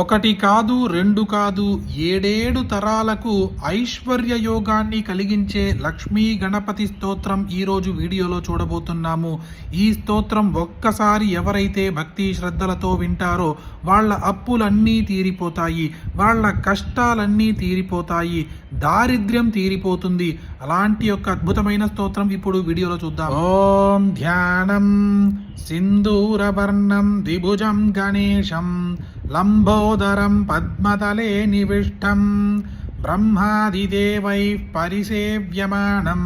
ఒకటి కాదు, రెండు కాదు, ఏడేడు తరాలకు ఐశ్వర్య యోగాన్ని కలిగించే లక్ష్మీ గణపతి స్తోత్రం ఈరోజు వీడియోలో చూడబోతున్నాము. ఈ స్తోత్రం ఒక్కసారి ఎవరైతే భక్తి శ్రద్ధలతో వింటారో వాళ్ళ అప్పులన్నీ తీరిపోతాయి, వాళ్ళ కష్టాలన్నీ తీరిపోతాయి, దారిద్ర్యం తీరిపోతుంది. అలాంటి యొక్క అద్భుతమైన స్తోత్రం ఇప్పుడు వీడియోలో చూద్దాం. ఓం ధ్యానం సింధూరవర్ణం ద్విభుజం గణేశం లంబోదరం పద్మతలే నివిష్టం బ్రహ్మాదిదేవైః పరిసేవ్యమానం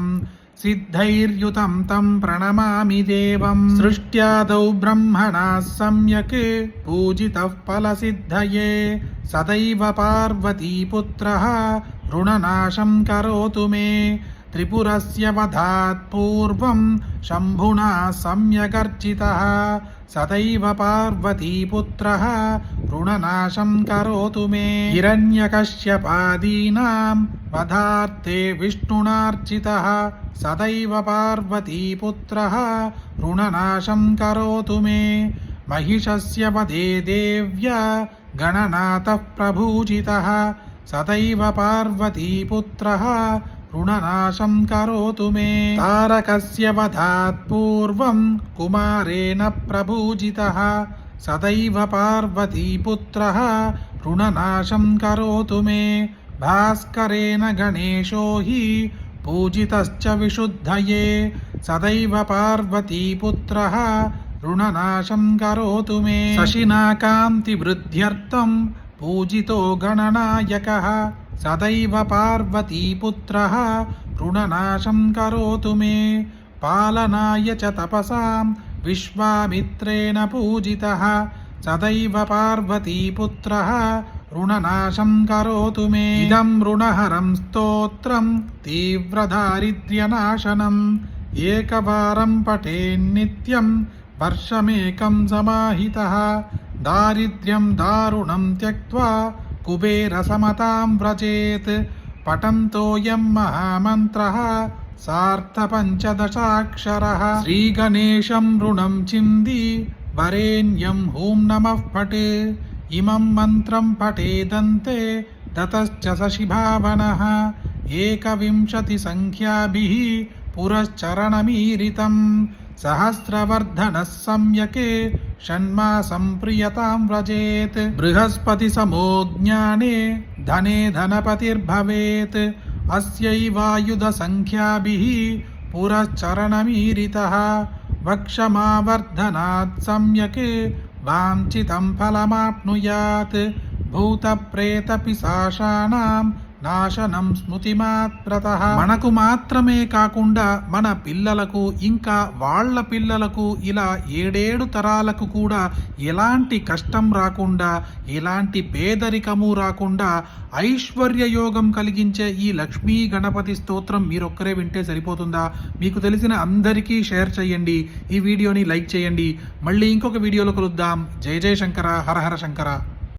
సిద్ధైర్యుతం తం ప్రణమామి దేవం. సృష్ట్యాదౌ బ్రహ్మణా సమ్యక్ పూజితః ఫలసిద్ధయే సదైవ పార్వతీపుత్రః రుణనాశం కరోతు మే. త్రిపురస్య వధాత్ పూర్వం శంభునా సమ్యగర్జితః సదైవ పార్వతీపుత్రః రుణనాశం కరోతు మే. హిరణ్యకశ్యపాదీనాం వధార్తే విష్ణునార్చితః సదైవ పార్వతీపుత్రః రుణనాశం కరోతు మే. మహిషస్య వధే దేవ్యా గణనాథః ప్రభూజితః సదైవ పార్వతీపుత్రః రుణనాశం కరోతు మే. తారకస్య వధాత్ పూర్వం కుమారేణ ప్రభూజితః సదైవ పార్వతీపుత్రః రుణనాశం కరోతు మే. భాస్కరేణ గణేశో హి పూజితశ్చ విశుద్ధయే సదైవ పార్వతీపుత్రః రుణనాశం కరోతు మే. శశినా కాంతి వృద్ధ్యర్థం పూజితో గణనాయకః సదైవ పార్వతీపుత్రః రుణనాశం కరోతు మే. పాలనాయ చ తపసాం విశ్వామిత్రేణ పూజితః సదైవ పార్వతీపుత్రః రుణనాశం కరోతు మే. ఇదం రుణహరం స్తోత్రం తీవ్రదారిద్ర్యనాశనం ఏకవారం పఠేన్నిత్యం వర్షమేకం సమాహితః. దారిద్ర్యం దారుణం త్యక్త్వా కుబేరసమతాం వ్రజేత్. పఠంతోయం మహామంత్రః సార్థపంచదశాక్షరः. శ్రీగణేశం రుణం చింది వరేణ్యం హూం నమః పఠే. ఇమం మంత్రం పఠేదంతే దతశ్చ శశిభావనః. ఏకవింశతి సంఖ్యాభిః పురశ్చరణమీరితం. సహస్రవర్ధనః సమ్యకే షణ్మాసం ప్రియతాం వ్రజేత్. బృహస్పతి సమో జ్ఞానే ధనే ధనపతిర్భవేత్. అస్యైవాయుధ సంఖ్యాభిః పురశ్చరణమీరితః. వక్షమావర్ధనాత్ సమ్యక్ వాంఛితం ఫలమాప్నుయాత్. భూతప్రేత పిశాచానాం నాశనం స్మృతిమాత్రతః. మనకు మాత్రమే కాకుండా మన పిల్లలకు ఇంకా వాళ్ళ పిల్లలకు ఇలా ఏడేడు తరాలకు కూడా ఎలాంటి కష్టం రాకుండా, ఎలాంటి పేదరికము రాకుండా ఐశ్వర్య యోగం కలిగించే ఈ లక్ష్మీ గణపతి స్తోత్రం మీరొక్కరే వింటే సరిపోతుందా? మీకు తెలిసిన అందరికీ షేర్ చేయండి, ఈ వీడియోని లైక్ చేయండి. మళ్ళీ ఇంకొక వీడియోలో కలుద్దాం. జయ జయ శంకర, హర హర శంకర.